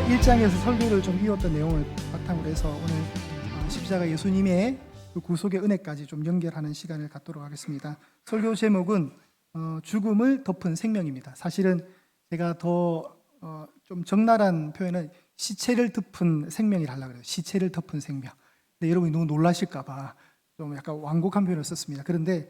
1장에서 설교를 좀 이었던 내용을 바탕으로 해서 오늘 십자가 예수님의 그 구속의 은혜까지 좀 연결하는 시간을 갖도록 하겠습니다. 설교 제목은 죽음을 덮은 생명입니다. 사실은 제가 더 좀 적나라한 표현은 시체를 덮은 생명이라 하려고 그래요. 시체를 덮은 생명. 근데 여러분이 너무 놀라실까 봐 좀 약간 완곡한 표현을 썼습니다. 그런데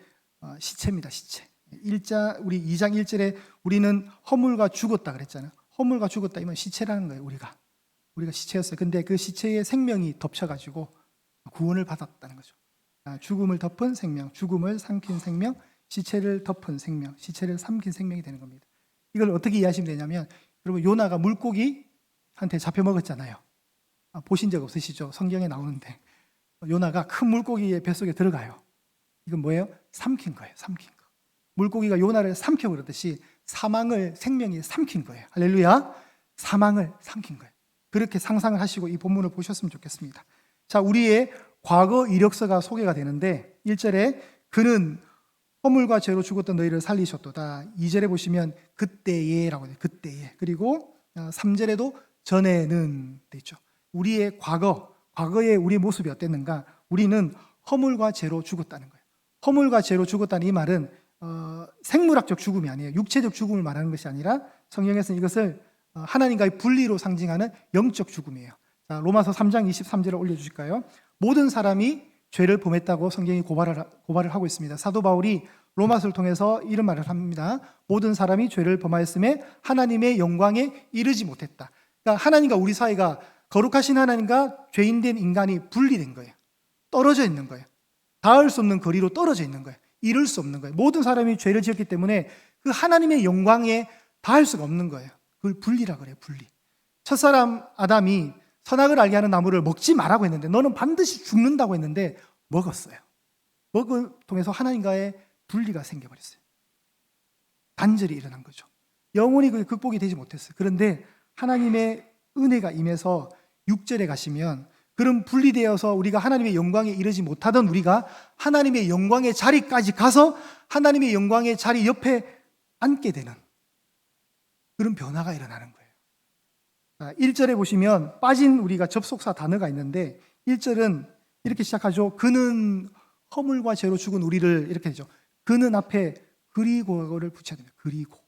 시체입니다. 시체. 우리 2장 1절에 우리는 허물과 죽었다 그랬잖아요. 허물과 죽었다 이면 시체라는 거예요. 우리가 시체였어요. 근데 그 시체에 생명이 덮쳐가지고 구원을 받았다는 거죠. 죽음을 덮은 생명, 죽음을 삼킨 생명, 시체를 덮은 생명, 시체를 삼킨 생명이 되는 겁니다. 이걸 어떻게 이해하시면 되냐면, 여러분 요나가 물고기한테 잡혀 먹었잖아요. 보신 적 없으시죠? 성경에 나오는데 요나가 큰 물고기의 뱃속에 들어가요. 이건 뭐예요? 삼킨 거예요. 삼킨 거. 물고기가 요나를 삼켜버렸듯이 생명이 삼킨 거예요. 할렐루야. 사망을 삼킨 거예요. 그렇게 상상을 하시고 이 본문을 보셨으면 좋겠습니다. 자, 우리의 과거 이력서가 소개가 되는데 1절에 그는 허물과 죄로 죽었던 너희를 살리셨도다. 2절에 보시면 그때에라고 돼요. 그때에. 그리고 3절에도 전에는 돼 있죠. 우리의 과거의 우리의 모습이 어땠는가? 우리는 허물과 죄로 죽었다는 거예요. 허물과 죄로 죽었다는 이 말은 생물학적 죽음이 아니에요. 육체적 죽음을 말하는 것이 아니라 성경에서는 이것을 하나님과의 분리로 상징하는 영적 죽음이에요. 자, 로마서 3장 23절을 올려주실까요? 모든 사람이 죄를 범했다고 성경이 고발을 하고 있습니다. 사도 바울이 로마서를 통해서 이런 말을 합니다. 모든 사람이 죄를 범하였음에 하나님의 영광에 이르지 못했다. 그러니까 하나님과 우리 사이가 거룩하신 하나님과 죄인된 인간이 분리된 거예요. 떨어져 있는 거예요. 닿을 수 없는 거리로 떨어져 있는 거예요. 이룰 수 없는 거예요. 모든 사람이 죄를 지었기 때문에 그 하나님의 영광에 닿을 수가 없는 거예요. 그걸 분리라 그래요. 분리. 첫사람 아담이 선악을 알게 하는 나무를 먹지 말라고 했는데 너는 반드시 죽는다고 했는데 먹었어요. 먹을 통해서 하나님과의 분리가 생겨버렸어요. 단절이 일어난 거죠. 영원히 그게 극복이 되지 못했어요. 그런데 하나님의 은혜가 임해서 6절에 가시면 그런 분리되어서 우리가 하나님의 영광에 이르지 못하던 우리가 하나님의 영광의 자리까지 가서 하나님의 영광의 자리 옆에 앉게 되는 그런 변화가 일어나는 거예요. 1절에 보시면 빠진 우리가 접속사 단어가 있는데 1절은 이렇게 시작하죠. 그는 허물과 죄로 죽은 우리를 이렇게 되죠. 그는 앞에 그리고를 붙여야 됩니다. 그리고.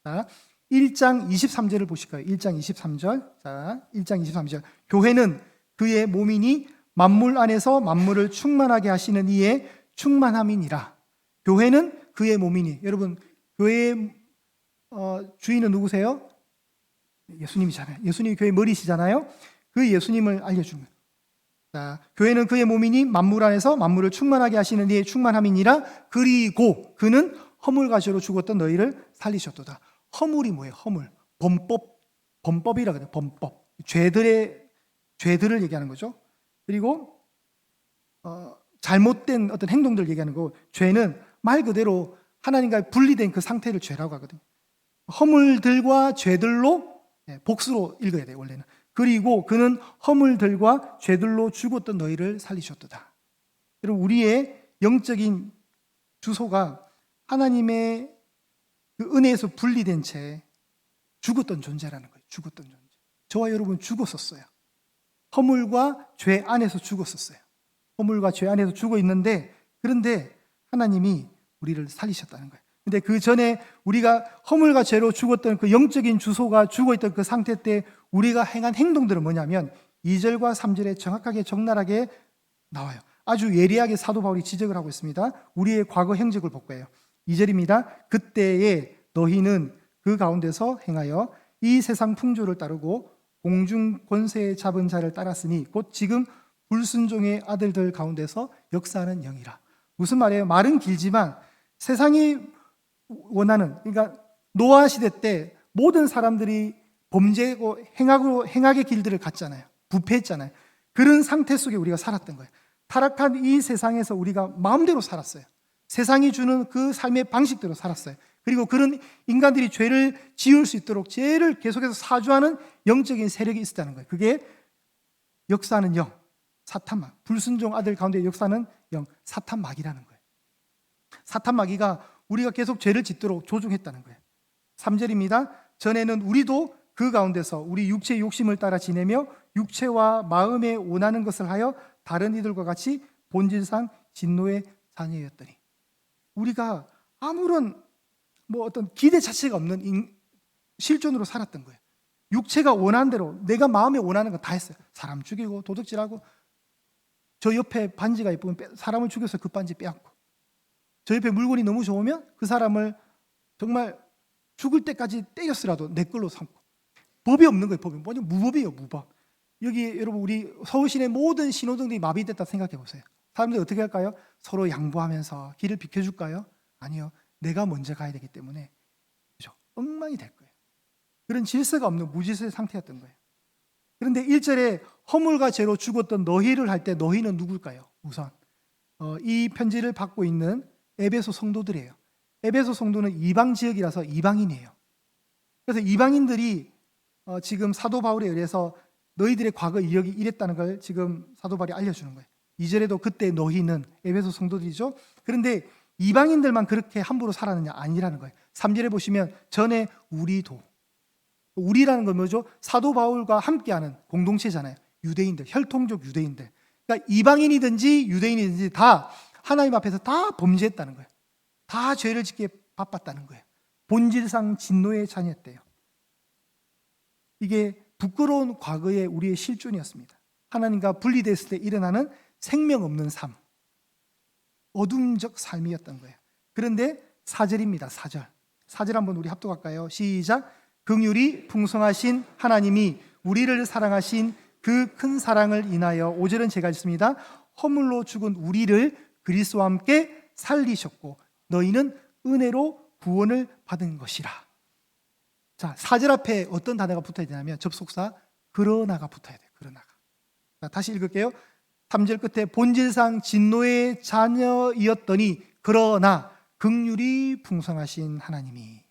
자, 1장 23절을 보실까요? 1장 23절. 자, 1장 23절. 교회는 그의 몸이니 만물 안에서 만물을 충만하게 하시는 이의 충만함이니라. 교회는 그의 몸이니. 여러분, 교회의 주인은 누구세요? 예수님이잖아요. 예수님이 교회의 머리시잖아요. 그 예수님을 알려주는 거예요. 자, 교회는 그의 몸이니 만물 안에서 만물을 충만하게 하시는 이의 충만함이니라. 그리고 그는 허물과 죄로 죽었던 너희를 살리셨도다. 허물이 뭐예요? 허물. 범법이라고 해요. 범법. 죄들을 얘기하는 거죠. 그리고 잘못된 어떤 행동들을 얘기하는 거고, 죄는 말 그대로 하나님과 분리된 그 상태를 죄라고 하거든요. 허물들과 죄들로, 복수로 읽어야 돼요, 원래는. 그리고 그는 허물들과 죄들로 죽었던 너희를 살리셨도다. 여러분, 우리의 영적인 주소가 하나님의 그 은혜에서 분리된 채 죽었던 존재라는 거예요. 죽었던 존재. 저와 여러분 죽었었어요. 허물과 죄 안에서 죽었었어요. 허물과 죄 안에서 죽어 있는데, 그런데 하나님이 우리를 살리셨다는 거예요. 근데 그 전에 우리가 허물과 죄로 죽었던 그 영적인 주소가 죽어있던 그 상태 때 우리가 행한 행동들은 뭐냐면 2절과 3절에 정확하게 적나라하게 나와요. 아주 예리하게 사도 바울이 지적을 하고 있습니다. 우리의 과거 행적을 볼 거예요. 2절입니다. 그때에 너희는 그 가운데서 행하여 이 세상 풍조를 따르고 공중 권세에 잡은 자를 따랐으니 곧 지금 불순종의 아들들 가운데서 역사하는 영이라. 무슨 말이에요? 말은 길지만 세상이 원하는, 그러니까 노아 시대 때 모든 사람들이 범죄고 행악의 길들을 갔잖아요. 부패했잖아요. 그런 상태 속에 우리가 살았던 거예요. 타락한 이 세상에서 우리가 마음대로 살았어요. 세상이 주는 그 삶의 방식대로 살았어요. 그리고 그런 인간들이 죄를 지을 수 있도록 죄를 계속해서 사주하는 영적인 세력이 있었다는 거예요. 그게 역사하는 영, 사탄막, 불순종 아들 가운데 역사하는 영, 사탄막이라는 거예요. 사탄마귀가 우리가 계속 죄를 짓도록 조종했다는 거예요. 3절입니다. 전에는 우리도 그 가운데서 우리 육체의 욕심을 따라 지내며 육체와 마음에 원하는 것을 하여 다른 이들과 같이 본질상 진노의 자녀였더니, 우리가 아무런 어떤 기대 자체가 없는 실존으로 살았던 거예요. 육체가 원하는 대로 내가 마음에 원하는 거 다 했어요. 사람 죽이고 도둑질하고, 저 옆에 반지가 예쁘면 사람을 죽여서 그 반지 빼앗고, 저 옆에 물건이 너무 좋으면 그 사람을 정말 죽을 때까지 때렸으라도 내 걸로 삼고, 법이 없는 거예요. 법이 뭐냐, 무법이에요. 무법. 여기 여러분, 우리 서울 시내 모든 신호등들이 마비됐다 생각해 보세요. 사람들이 어떻게 할까요? 서로 양보하면서 길을 비켜줄까요? 아니요. 내가 먼저 가야 되기 때문에, 그죠? 엉망이 될 거예요. 그런 질서가 없는 무질서의 상태였던 거예요. 그런데 1절에 허물과 죄로 죽었던 너희를 할 때 너희는 누굴까요? 우선 이 편지를 받고 있는 에베소 성도들이에요. 에베소 성도는 이방 지역이라서 이방인이에요. 그래서 이방인들이 지금 사도 바울에 의해서 너희들의 과거 이력이 이랬다는 걸 지금 사도 바울이 알려주는 거예요. 2절에도 그때 너희는, 에베소 성도들이죠. 그런데 이방인들만 그렇게 함부로 살았느냐? 아니라는 거예요. 3절에 보시면 전에 우리도, 우리라는 건 뭐죠? 사도 바울과 함께하는 공동체잖아요. 유대인들, 혈통적 유대인들. 그러니까 이방인이든지 유대인이든지 다 하나님 앞에서 다 범죄했다는 거예요. 다 죄를 짓기에 바빴다는 거예요. 본질상 진노의 자녀였대요. 이게 부끄러운 과거의 우리의 실존이었습니다. 하나님과 분리됐을 때 일어나는 생명 없는 삶, 어둠적 삶이었던 거예요. 그런데 4절입니다. 4절 한번 우리 합독할까요? 시작. 긍휼이 풍성하신 하나님이 우리를 사랑하신 그 큰 사랑을 인하여, 5절은 제가 읽습니다. 허물로 죽은 우리를 그리스도와 함께 살리셨고 너희는 은혜로 구원을 받은 것이라. 자, 4절 앞에 어떤 단어가 붙어야 되냐면 접속사 그러나가 붙어야 돼요. 그러나가. 자, 다시 읽을게요. 3절 끝에 본질상 진노의 자녀이었더니 그러나 긍휼이 풍성하신 하나님이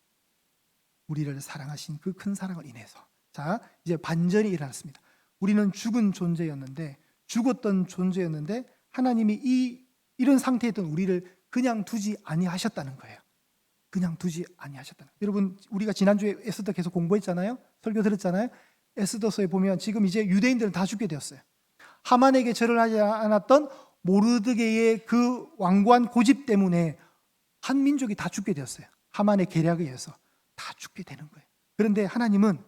우리를 사랑하신 그 큰 사랑을 인해서. 자, 이제 반전이 일어났습니다. 우리는 죽은 존재였는데, 죽었던 존재였는데 하나님이 이런 상태에 있던 우리를 그냥 두지 아니하셨다는 거예요. 그냥 두지 아니하셨다는 거예요. 여러분, 우리가 지난주에 에스더 계속 공부했잖아요. 설교 들었잖아요. 에스더서에 보면 지금 이제 유대인들은 다 죽게 되었어요. 하만에게 절을 하지 않았던 모르드게의 그 완고한 고집 때문에 한 민족이 다 죽게 되었어요. 하만의 계략에 의해서 다 죽게 되는 거예요. 그런데 하나님은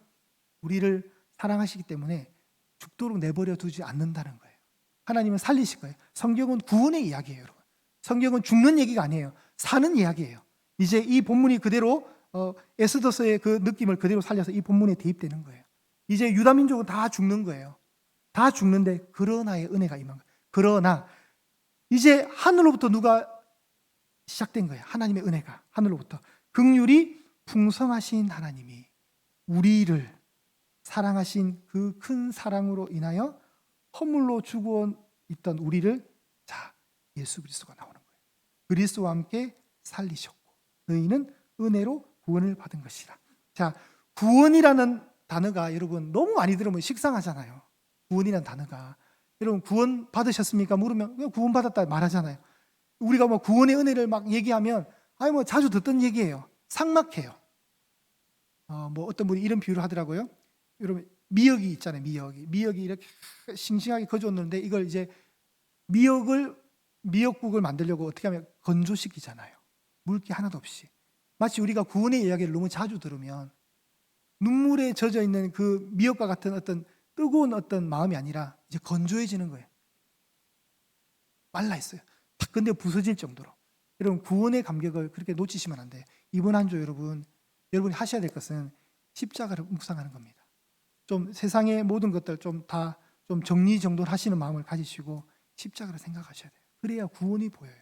우리를 사랑하시기 때문에 죽도록 내버려 두지 않는다는 거예요. 하나님은 살리실 거예요. 성경은 구원의 이야기예요, 여러분. 성경은 죽는 얘기가 아니에요. 사는 이야기예요. 이제 이 본문이 그대로 에스더서의 그 느낌을 그대로 살려서 이 본문에 대입되는 거예요. 이제 유다 민족은 다 죽는 거예요. 다 죽는데 그러나의 은혜가 임한 거예요. 그러나 이제 하늘로부터 누가 시작된 거예요. 하나님의 은혜가 하늘로부터. 긍휼이 풍성하신 하나님이 우리를 사랑하신 그 큰 사랑으로 인하여 허물로 죽어 있던 우리를, 자, 예수 그리스도가 나오는 거예요. 그리스도와 함께 살리셨고 너희는 은혜로 구원을 받은 것이라. 자, 구원이라는 단어가 여러분 너무 많이 들으면 식상하잖아요. 구원이라는 단어가. 여러분 구원 받으셨습니까? 물으면 그냥 구원 받았다 말하잖아요. 우리가 구원의 은혜를 막 얘기하면 자주 듣던 얘기예요. 삭막해요. 어떤 분이 이런 비유를 하더라고요. 여러분 미역이 있잖아요. 미역이 이렇게 싱싱하게 거졌는데 이걸 이제 미역국을 만들려고 어떻게 하면 건조시키잖아요. 물기 하나도 없이. 마치 우리가 구원의 이야기를 너무 자주 들으면 눈물에 젖어 있는 그 미역과 같은 어떤 뜨거운 어떤 마음이 아니라 이제 건조해지는 거예요. 말라 있어요. 탁 근데 부서질 정도로. 여러분 구원의 감격을 그렇게 놓치시면 안 돼요. 이번 한 주 여러분이 하셔야 될 것은 십자가를 묵상하는 겁니다. 좀 세상의 모든 것들 좀 다 좀 정리정돈하시는 마음을 가지시고 십자가를 생각하셔야 돼요. 그래야 구원이 보여요.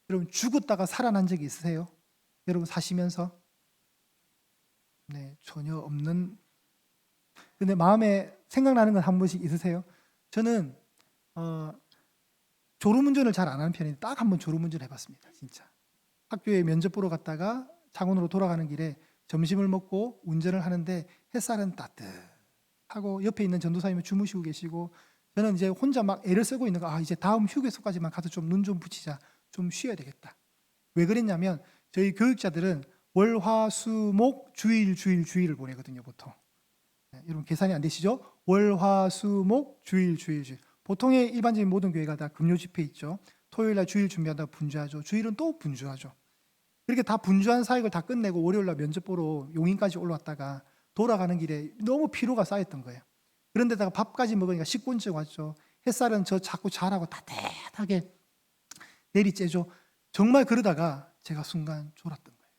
여러분 죽었다가 살아난 적이 있으세요? 여러분 사시면서? 네, 전혀 없는. 근데 마음에 생각나는 건 한 번씩 있으세요? 저는 졸음운전을 잘 안 하는 편인데 딱 한 번 졸음운전을 해봤습니다. 진짜 학교에 면접 보러 갔다가 창원으로 돌아가는 길에 점심을 먹고 운전을 하는데 햇살은 따뜻하고 옆에 있는 전도사님은 주무시고 계시고 저는 이제 혼자 막 애를 쓰고 있는 거, 이제 다음 휴게소까지만 가서 좀 눈 좀 붙이자, 좀 쉬어야 되겠다. 왜 그랬냐면 저희 교육자들은 월, 화, 수, 목, 주일을 보내거든요, 보통. 여러분 계산이 안 되시죠? 월, 화, 수, 목, 주일. 보통의 일반적인 모든 교회가 다 금요 집회 있죠. 토요일 날 주일 준비하다 분주하죠. 주일은 또 분주하죠. 그렇게 다 분주한 사역을 다 끝내고 월요일 날 면접 보러 용인까지 올라왔다가 돌아가는 길에 너무 피로가 쌓였던 거예요. 그런데다가 밥까지 먹으니까 식곤증 왔죠. 햇살은 저 자꾸 자라고 따뜻하게 내리쬐죠. 정말 그러다가 제가 순간 졸았던 거예요.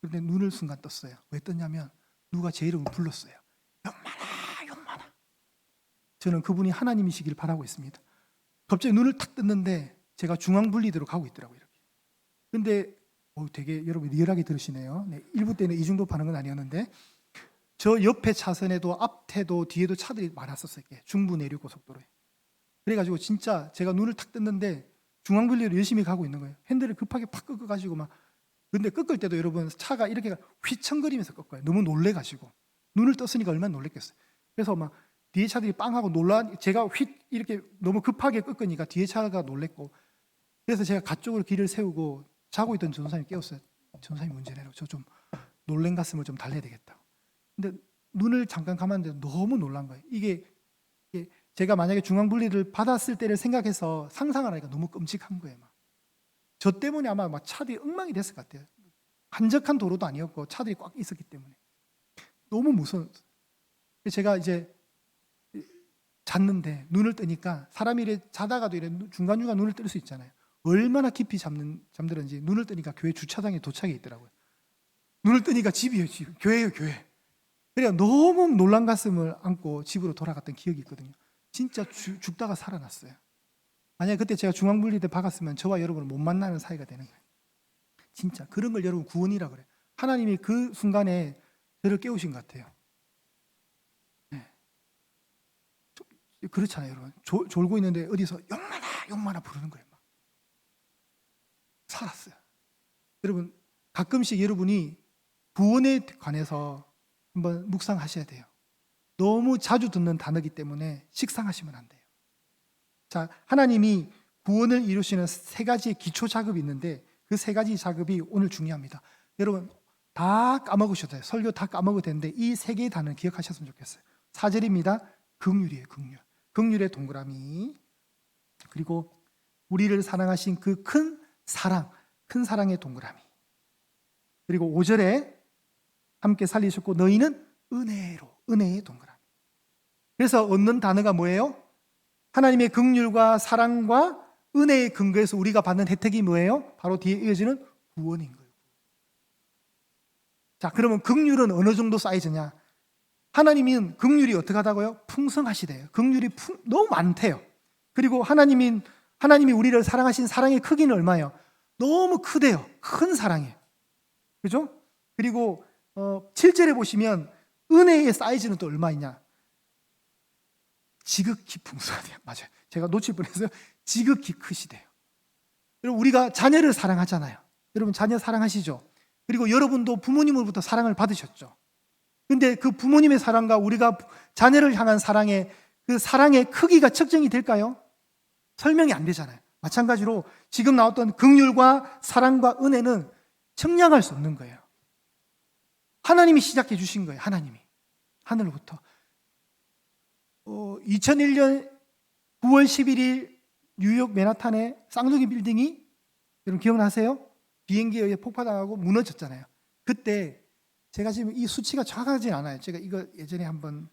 그런데 눈을 순간 떴어요. 왜 떴냐면 누가 제 이름을 불렀어요. 영만아. 저는 그분이 하나님이시길 바라고 있습니다. 갑자기 눈을 탁 떴는데 제가 중앙분리대로 가고 있더라고요. 이렇게. 근데 되게 여러분 리얼하게 들으시네요. 네, 1부 때는 이 정도 반응은 아니었는데 저 옆에 차선에도 앞에도 뒤에도 차들이 많았었어요. 중부 내륙고속도로에. 그래가지고 진짜 제가 눈을 탁 떴는데 중앙분리로 열심히 가고 있는 거예요. 핸들을 급하게 팍 꺾어가지고 막. 근데 꺾을 때도 여러분 차가 이렇게 휘청거리면서 꺾어요. 너무 놀래가지고. 눈을 떴으니까 얼마나 놀랬겠어요. 그래서 막 뒤에 차들이 빵하고 제가 이렇게 너무 급하게 꺾으니까 뒤에 차가 놀랬고. 그래서 제가 가쪽으로 길을 세우고 자고 있던 전도사님 깨웠어요. 전도사님 문제 내로 저 좀 놀란 가슴을 좀 달래야 되겠다. 근데 눈을 잠깐 감았는데 너무 놀란 거예요. 이게 제가 만약에 중앙분리를 받았을 때를 생각해서 상상하니까 너무 끔찍한 거예요. 저 때문에 아마 막 차들이 엉망이 됐을 것 같아요. 한적한 도로도 아니었고 차들이 꽉 있었기 때문에 너무 무서웠어요. 제가 이제 잤는데 눈을 뜨니까 사람이 이래 자다가도 이래 중간중간 눈을 뜰 수 있잖아요. 얼마나 깊이 잠들었는지 눈을 뜨니까 교회 주차장에 도착해 있더라고요. 눈을 뜨니까 집이에요. 교회예요, 교회. 그래서 너무 놀란 가슴을 안고 집으로 돌아갔던 기억이 있거든요. 진짜 죽다가 살아났어요. 만약에 그때 제가 중앙분리대 박았으면 저와 여러분은 못 만나는 사이가 되는 거예요. 진짜 그런 걸 여러분 구원이라고 그래요. 하나님이 그 순간에 저를 깨우신 것 같아요. 네. 그렇잖아요, 여러분. 졸고 있는데 어디서 영만아 부르는 거예요. 막. 살았어요. 여러분 가끔씩 여러분이 구원에 관해서 한번 묵상하셔야 돼요. 너무 자주 듣는 단어이기 때문에 식상하시면 안 돼요. 자, 하나님이 구원을 이루시는 세 가지의 기초 작업이 있는데 그 세 가지 작업이 오늘 중요합니다. 여러분 다 까먹으셔도 돼요. 설교 다 까먹어도 되는데 이 세 개의 단어를 기억하셨으면 좋겠어요. 4절입니다. 긍휼이에요. 긍휼. 긍휼의 동그라미. 그리고 우리를 사랑하신 그 큰 사랑의 동그라미. 그리고 5절에 함께 살리셨고 너희는 은혜의 동그라미. 그래서 얻는 단어가 뭐예요? 하나님의 긍휼과 사랑과 은혜의 근거에서 우리가 받는 혜택이 뭐예요? 바로 뒤에 이어지는 구원인 거예요. 자, 그러면 긍휼은 어느 정도 사이즈냐? 하나님은 긍휼이 어떻게 하다고요? 풍성하시대요. 긍휼이 너무 많대요. 그리고 하나님이 우리를 사랑하신 사랑의 크기는 얼마예요? 너무 크대요. 큰 사랑이에요. 그죠? 그리고 7절에 보시면 은혜의 사이즈는 또 얼마이냐? 지극히 풍성하대요. 맞아요. 제가 놓칠 뻔했어요. 지극히 크시대요. 여러분 우리가 자녀를 사랑하잖아요. 여러분 자녀 사랑하시죠? 그리고 여러분도 부모님으로부터 사랑을 받으셨죠. 근데 그 부모님의 사랑과 우리가 자녀를 향한 그 사랑의 크기가 측정이 될까요? 설명이 안 되잖아요. 마찬가지로 지금 나왔던 긍휼과 사랑과 은혜는 측량할 수 없는 거예요. 하나님이 시작해 주신 거예요. 하나님이 하늘로부터 2001년 9월 11일 뉴욕 맨하탄의 쌍둥이 빌딩이 여러분 기억나세요? 비행기에 의해 폭파당하고 무너졌잖아요. 그때 제가 지금 이 수치가 정확하진 않아요. 제가 이거 예전에 한번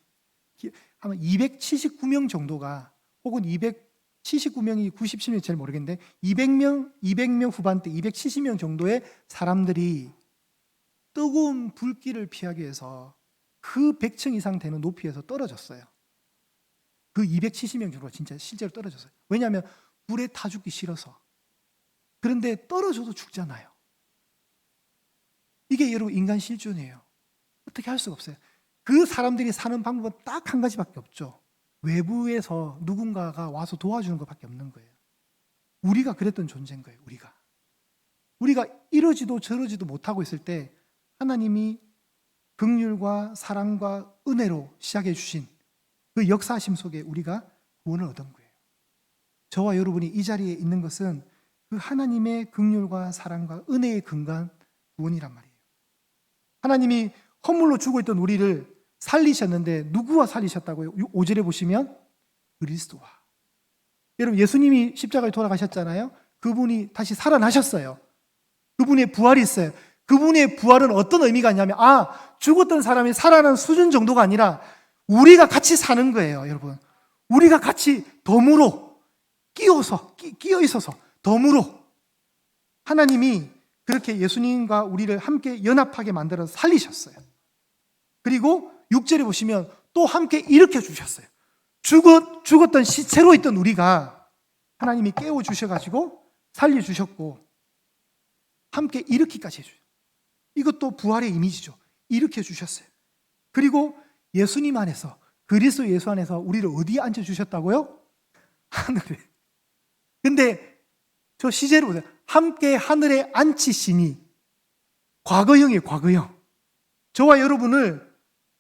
279명 정도가 혹은 279명이 97명이 제일 모르겠는데 200명 후반대 270명 정도의 사람들이 뜨거운 불길을 피하기 위해서 그 100층 이상 되는 높이에서 떨어졌어요. 그 270명 정도가 진짜 실제로 떨어졌어요. 왜냐하면 불에 타 죽기 싫어서. 그런데 떨어져도 죽잖아요. 이게 여러분 인간 실존이에요. 어떻게 할 수가 없어요. 그 사람들이 사는 방법은 딱 한 가지밖에 없죠. 외부에서 누군가가 와서 도와주는 것밖에 없는 거예요. 우리가 그랬던 존재인 거예요. 우리가 이러지도 저러지도 못하고 있을 때 하나님이 긍휼과 사랑과 은혜로 시작해 주신 그 역사하심 속에 우리가 구원을 얻은 거예요. 저와 여러분이 이 자리에 있는 것은 그 하나님의 긍휼과 사랑과 은혜에 근거한 구원이란 말이에요. 하나님이 허물로 죽어있던 우리를 살리셨는데 누구와 살리셨다고요? 5절에 보시면 그리스도와. 여러분, 예수님이 십자가에 돌아가셨잖아요. 그분이 다시 살아나셨어요. 그분의 부활이 있어요. 그분의 부활은 어떤 의미가 있냐면, 죽었던 사람이 살아난 수준 정도가 아니라 우리가 같이 사는 거예요, 여러분. 우리가 같이 덤으로 끼어 있어서 덤으로 하나님이 그렇게 예수님과 우리를 함께 연합하게 만들어서 살리셨어요. 그리고 6절에 보시면 또 함께 일으켜 주셨어요. 죽었던 시체로 있던 우리가 하나님이 깨워 주셔가지고 살려주셨고 함께 일으키까지 해주죠. 이것도 부활의 이미지죠. 일으켜 주셨어요. 그리고 예수님 안에서, 그리스도 예수 안에서 우리를 어디에 앉혀주셨다고요? 하늘에. 근데 저 시제를 보세요. 함께 하늘에 앉히시니, 과거형이에요, 과거형. 저와 여러분을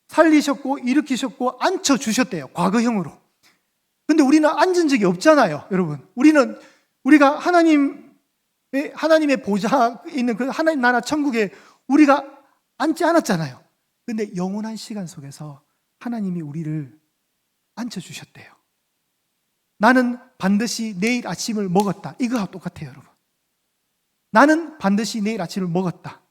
살리셨고 일으키셨고 앉혀주셨대요, 과거형으로. 근데 우리는 앉은 적이 없잖아요, 여러분. 우리가 하나님의 보좌에 있는 그 하나님 나라 천국에 우리가 앉지 않았잖아요. 근데 영원한 시간 속에서 하나님이 우리를 앉혀주셨대요. 나는 반드시 내일 아침을 먹었다. 이거와 똑같아요, 여러분. 나는 반드시 내일 아침을 먹었다.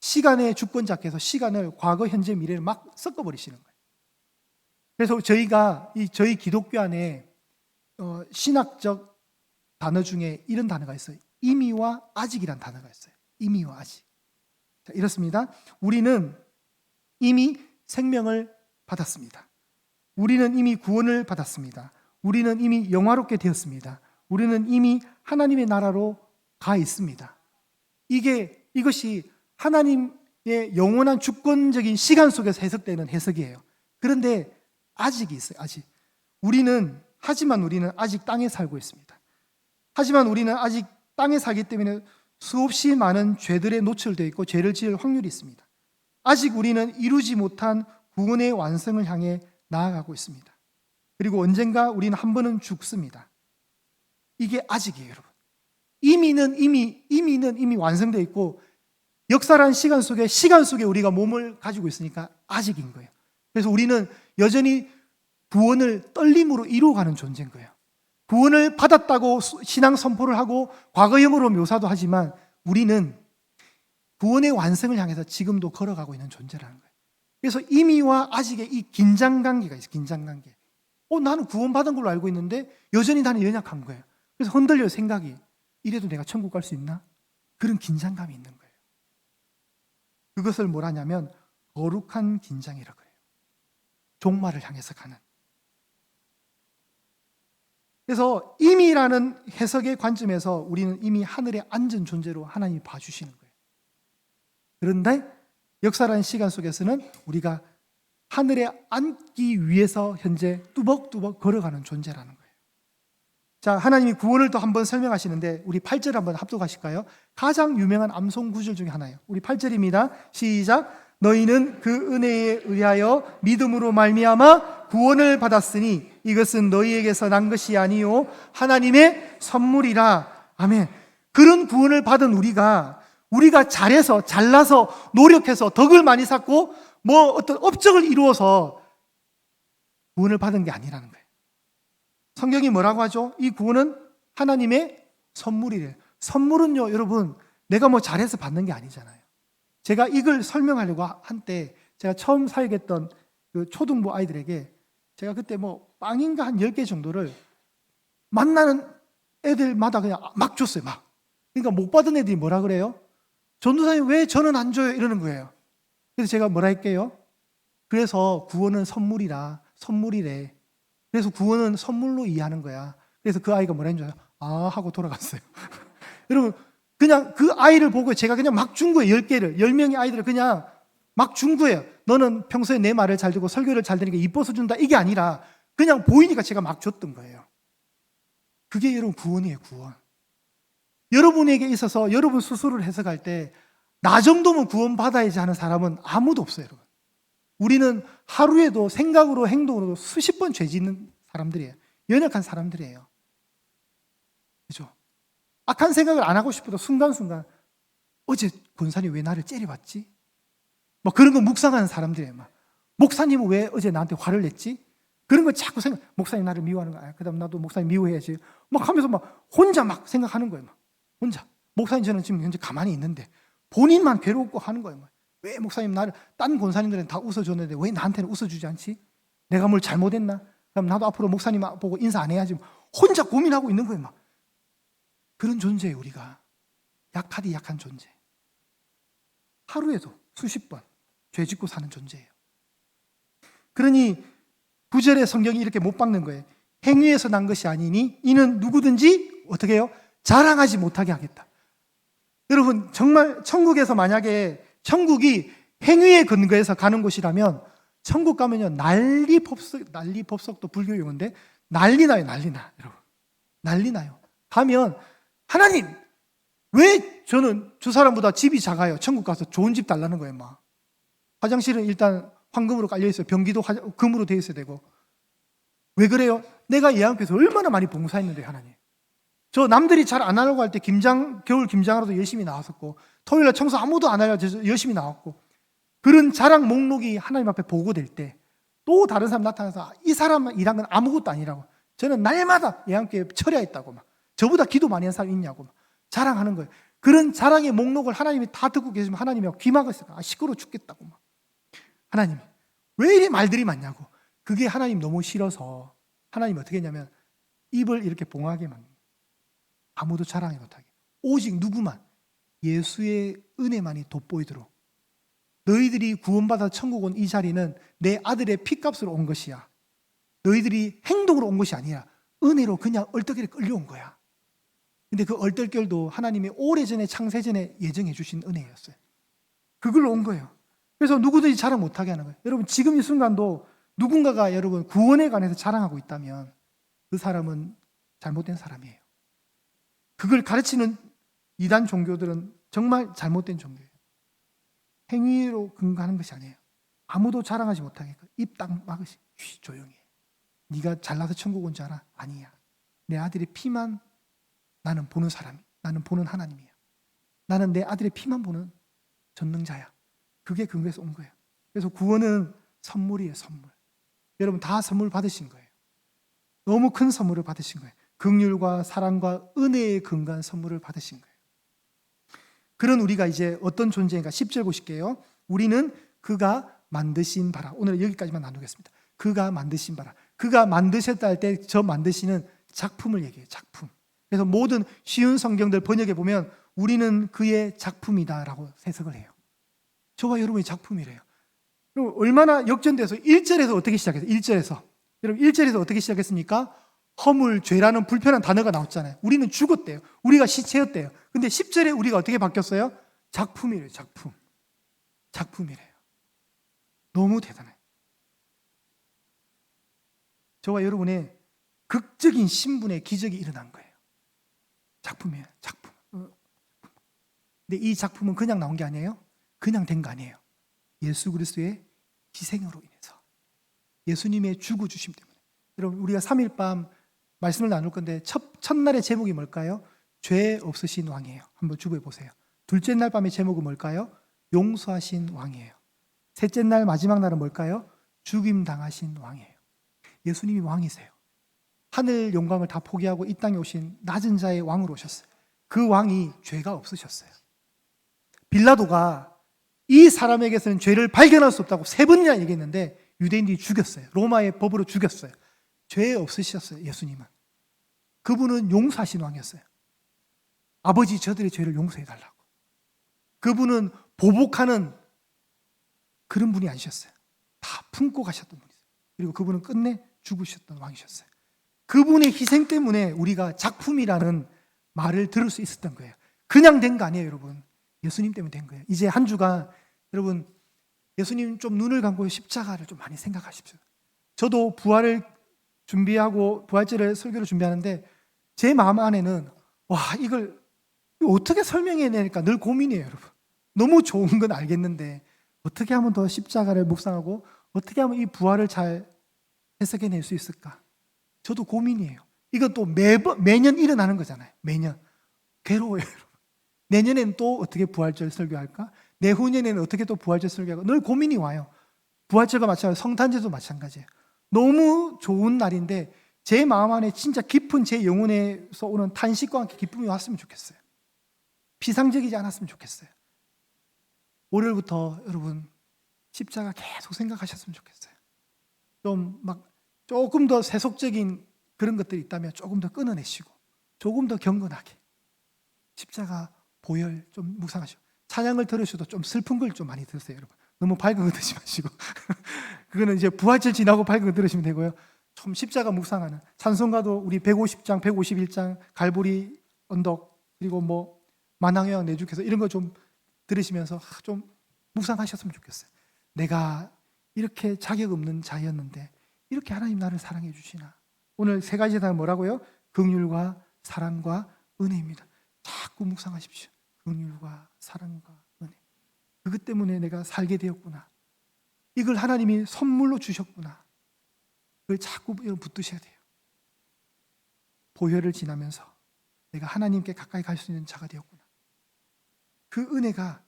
시간의 주권자께서 시간을 과거, 현재, 미래를 막 섞어버리시는 거예요. 그래서 저희 기독교 안에 신학적 단어 중에 이런 단어가 있어요. 이미와 아직이란 단어가 있어요. 이미와 아직. 자, 이렇습니다. 우리는 이미 생명을 받았습니다. 우리는 이미 구원을 받았습니다. 우리는 이미 영화롭게 되었습니다. 우리는 이미 하나님의 나라로 가 있습니다. 이것이 하나님의 영원한 주권적인 시간 속에서 해석되는 해석이에요. 그런데 아직이 있어요. 하지만 우리는 아직 땅에 살고 있습니다. 하지만 우리는 아직 땅에 살기 때문에 수없이 많은 죄들에 노출되어 있고 죄를 지을 확률이 있습니다. 아직 우리는 이루지 못한 구원의 완성을 향해 나아가고 있습니다. 그리고 언젠가 우리는 한 번은 죽습니다. 이게 아직이에요, 여러분. 이미는 이미 완성되어 있고 역사라는 시간 속에 우리가 몸을 가지고 있으니까 아직인 거예요. 그래서 우리는 여전히 구원을 떨림으로 이루어가는 존재인 거예요. 구원을 받았다고 신앙 선포를 하고 과거형으로 묘사도 하지만 우리는 구원의 완성을 향해서 지금도 걸어가고 있는 존재라는 거예요. 그래서 이미와 아직의 이 긴장관계가 있어요. 긴장관계. 나는 구원받은 걸로 알고 있는데 여전히 나는 연약한 거예요. 그래서 흔들려요, 생각이. 이래도 내가 천국 갈 수 있나? 그런 긴장감이 있는 거예요. 그것을 뭐라냐면 거룩한 긴장이라고 그래요. 종말을 향해서 가는. 그래서 이미라는 해석의 관점에서 우리는 이미 하늘에 앉은 존재로 하나님이 봐주시는 거예요. 그런데 역사라는 시간 속에서는 우리가 하늘에 앉기 위해서 현재 뚜벅뚜벅 걸어가는 존재라는 거예요. 자, 하나님이 구원을 또 한번 설명하시는데 우리 8절 한번 합독하실까요? 가장 유명한 암송 구절 중에 하나예요. 우리 8절입니다. 시작. 너희는 그 은혜에 의하여 믿음으로 말미암아 구원을 받았으니 이것은 너희에게서 난 것이 아니요 하나님의 선물이라. 아멘. 그런 구원을 받은 우리가 잘나서 노력해서 덕을 많이 쌓고 어떤 업적을 이루어서 구원을 받은 게 아니라는 거예요. 성경이 뭐라고 하죠? 이 구원은 하나님의 선물이래요. 선물은요, 여러분, 내가 잘해서 받는 게 아니잖아요. 제가 이걸 설명하려고 한때 제가 처음 사역했던 그 초등부 아이들에게 제가 그때 빵인가 한 10개 정도를 만나는 애들마다 그냥 막 줬어요, 막. 그러니까 못 받은 애들이 뭐라 그래요? 전도사님 왜 저는 안 줘요? 이러는 거예요. 그래서 제가 뭐라 할게요? 그래서 구원은 선물이래. 그래서 구원은 선물로 이해하는 거야. 그래서 그 아이가 뭐라 했는지 알아요? 하고 돌아갔어요. 여러분, 그냥 그 아이를 보고 제가 그냥 막 준 거예요. 10명의 아이들을 그냥 막 준 거예요. 너는 평소에 내 말을 잘 듣고 설교를 잘 들으니까 이뻐서 준다. 이게 아니라 그냥 보이니까 제가 막 줬던 거예요. 그게 여러분 구원이에요, 구원. 여러분에게 있어서 여러분 스스로를 해석할 때 나 정도면 구원받아야지 하는 사람은 아무도 없어요, 여러분. 우리는 하루에도 생각으로 행동으로도 수십 번 죄 짓는 사람들이에요. 연약한 사람들이에요. 그죠? 악한 생각을 안 하고 싶어도 순간순간 어제 권사님 왜 나를 째려봤지? 뭐 그런 거 묵상하는 사람들이에요. 막. 목사님은 왜 어제 나한테 화를 냈지? 그런 거 자꾸 생각, 목사님 나를 미워하는 거야. 그 다음 나도 목사님 미워해야지. 막 하면서 막 혼자 막 생각하는 거예요. 막. 혼자. 목사님 저는 지금 현재 가만히 있는데 본인만 괴롭고 하는 거예요. 막. 왜 목사님 나를, 딴 권사님들은 다 웃어줬는데 왜 나한테는 웃어주지 않지? 내가 뭘 잘못했나? 그럼 나도 앞으로 목사님 보고 인사 안 해야지. 혼자 고민하고 있는 거예요. 막. 그런 존재예요, 우리가. 약하디 약한 존재. 하루에도 수십 번 죄 짓고 사는 존재예요. 그러니 9절에 성경이 이렇게 못 박는 거예요. 행위에서 난 것이 아니니 이는 누구든지 어떻게 해요? 자랑하지 못하게 하겠다. 여러분 정말 천국에서 만약에 천국이 행위에 근거해서 가는 곳이라면 천국 가면요 난리 법석도 불교 용어인데 난리 나요. 난리 나. 여러분 난리 나요. 가면 하나님 왜 저는 저 사람보다 집이 작아요? 천국 가서 좋은 집 달라는 거예요. 막 화장실은 일단 황금으로 깔려 있어요. 변기도 금으로 되어 있어야 되고. 왜 그래요? 내가 예양교에서 얼마나 많이 봉사했는데 하나님. 저 남들이 잘 안 하려고 할 때 겨울 김장하러도 열심히 나왔었고 토요일날 청소 아무도 안 하려고 열심히 나왔고 그런 자랑 목록이 하나님 앞에 보고될 때 또 다른 사람 나타나서 이 사람만 일한 건 아무것도 아니라고 저는 날마다 예양교에 철야했다고 막 저보다 기도 많이 한 사람이 있냐고 막 자랑하는 거예요. 그런 자랑의 목록을 하나님이 다 듣고 계시면 하나님이 귀 막았어요. 시끄러워 죽겠다고 막. 하나님 왜 이리 말들이 많냐고. 그게 하나님 너무 싫어서 하나님이 어떻게 했냐면 입을 이렇게 봉하게 만든 거예요. 아무도 자랑해 못하게. 오직 누구만 예수의 은혜만이 돋보이도록 너희들이 구원받아 천국 온 이 자리는 내 아들의 피값으로 온 것이야. 너희들이 행동으로 온 것이 아니라 은혜로 그냥 얼떨결에 끌려온 거야. 근데 그 얼떨결도 하나님이 오래전에 창세전에 예정해 주신 은혜였어요. 그걸로 온 거예요. 그래서 누구든지 자랑 못하게 하는 거예요. 여러분 지금 이 순간도 누군가가 여러분 구원에 관해서 자랑하고 있다면 그 사람은 잘못된 사람이에요. 그걸 가르치는 이단 종교들은 정말 잘못된 종교예요. 행위로 근거하는 것이 아니에요. 아무도 자랑하지 못하게 입 딱 막으시. 조용히 해. 네가 잘나서 천국 온 줄 알아? 아니야. 내 아들의 피만 나는 보는 사람이. 나는 보는 하나님이야. 나는 내 아들의 피만 보는 전능자야. 그게 근거에서 온 거예요. 그래서 구원은 선물이에요. 선물. 여러분 다 선물 받으신 거예요. 너무 큰 선물을 받으신 거예요. 긍휼과 사랑과 은혜에 근거한 선물을 받으신 거예요. 그런 우리가 이제 어떤 존재인가 10절 보실게요. 우리는 그가 만드신 바라. 오늘 여기까지만 나누겠습니다. 그가 만드신 바라. 그가 만드셨다 할 때 저 만드시는 작품을 얘기해요. 작품. 그래서 모든 쉬운 성경들 번역해 보면 우리는 그의 작품이다라고 해석을 해요. 저와 여러분의 작품이래요. 그럼 얼마나 역전돼서 1절에서 어떻게 시작했어요? 1절에서. 여러분 1절에서 어떻게 시작했습니까? 허물, 죄라는 불편한 단어가 나왔잖아요. 우리는 죽었대요. 우리가 시체였대요. 근데 10절에 우리가 어떻게 바뀌었어요? 작품이래요. 작품. 작품이래요. 너무 대단해요. 저와 여러분의 극적인 신분의 기적이 일어난 거예요. 작품이에요. 작품. 근데 이 작품은 그냥 나온 게 아니에요. 그냥 된 거 아니에요. 예수 그리스도의 희생으로 인해서. 예수님의 죽어주심 때문에. 여러분 우리가 3일 밤 말씀을 나눌 건데 첫날의 제목이 뭘까요? 죄 없으신 왕이에요. 한번 주부해 보세요. 둘째 날 밤의 제목은 뭘까요? 용서하신 왕이에요. 셋째 날 마지막 날은 뭘까요? 죽임 당하신 왕이에요. 예수님이 왕이세요. 하늘 영광을 다 포기하고 이 땅에 오신 낮은 자의 왕으로 오셨어요. 그 왕이 죄가 없으셨어요. 빌라도가 이 사람에게서는 죄를 발견할 수 없다고 3번이나 얘기했는데 유대인들이 죽였어요. 로마의 법으로 죽였어요. 죄 없으셨어요. 예수님은. 그분은 용서하신 왕이었어요. 아버지 저들의 죄를 용서해 달라고. 그분은 보복하는 그런 분이 아니셨어요. 다 품고 가셨던 분이세요. 그리고 그분은 끝내 죽으셨던 왕이셨어요. 그분의 희생 때문에 우리가 작품이라는 말을 들을 수 있었던 거예요. 그냥 된 거 아니에요, 여러분. 예수님 때문에 된 거예요. 이제 한 주간 여러분 예수님 좀 눈을 감고 십자가를 좀 많이 생각하십시오. 저도 부활을 준비하고 부활절에 설교를 준비하는데 제 마음 안에는 와 이걸 어떻게 설명해내니까 늘 고민이에요, 여러분. 너무 좋은 건 알겠는데 어떻게 하면 더 십자가를 묵상하고 어떻게 하면 이 부활을 잘 해석해낼 수 있을까? 저도 고민이에요. 이것도 매년 일어나는 거잖아요. 매년. 괴로워요, 여러분. 내년엔 또 어떻게 부활절 설교할까? 내후년에는 어떻게 또 부활절 설교하고 늘 고민이 와요. 부활절과 마찬가지로 성탄절도 마찬가지예요. 너무 좋은 날인데 제 마음 안에 진짜 깊은 제 영혼에서 오는 탄식과 함께 기쁨이 왔으면 좋겠어요. 피상적이지 않았으면 좋겠어요. 월요일부터 여러분 십자가 계속 생각하셨으면 좋겠어요. 좀 막 조금 더 세속적인 그런 것들이 있다면 조금 더 끊어내시고 조금 더 경건하게 십자가 보혈 좀 묵상하시고 찬양을 들으셔도 좀 슬픈 걸 좀 많이 들으세요, 여러분. 너무 밝은 거 듣지 마시고 그거는 이제 부활절 지나고 밝은 거 들으시면 되고요. 좀 십자가 묵상하는 찬송가도 우리 150장, 151장 갈보리 언덕 그리고 뭐 만왕의 내주께서 이런 거 좀 들으시면서 좀 묵상하셨으면 좋겠어요. 내가 이렇게 자격 없는 자였는데 이렇게 하나님 나를 사랑해 주시나. 오늘 세 가지 다 뭐라고요? 긍휼과 사랑과 은혜입니다. 자꾸 묵상하십시오. 긍휼과 사랑과 은혜. 그것 때문에 내가 살게 되었구나. 이걸 하나님이 선물로 주셨구나. 그걸 자꾸 붙드셔야 돼요. 보혈을 지나면서 내가 하나님께 가까이 갈 수 있는 자가 되었구나. 그 은혜가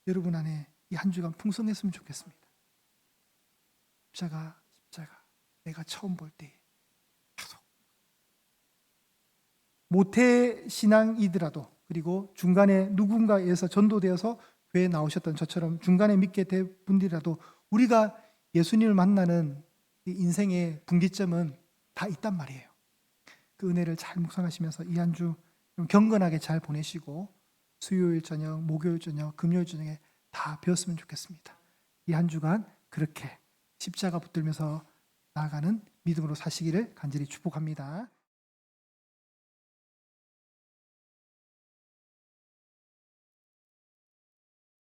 여러분 안에 이 한 주간 풍성했으면 좋겠습니다. 십자가 내가 처음 볼 때 계속 모태 신앙이더라도 그리고 중간에 누군가에서 전도되어서 교회에 나오셨던 저처럼 중간에 믿게 된 분들이라도 우리가 예수님을 만나는 이 인생의 분기점은 다 있단 말이에요. 그 은혜를 잘 묵상하시면서 이 한 주 경건하게 잘 보내시고 수요일 저녁, 목요일 저녁, 금요일 저녁에 다 배웠으면 좋겠습니다. 이 한 주간 그렇게 십자가 붙들면서 나아가는 믿음으로 사시기를 간절히 축복합니다.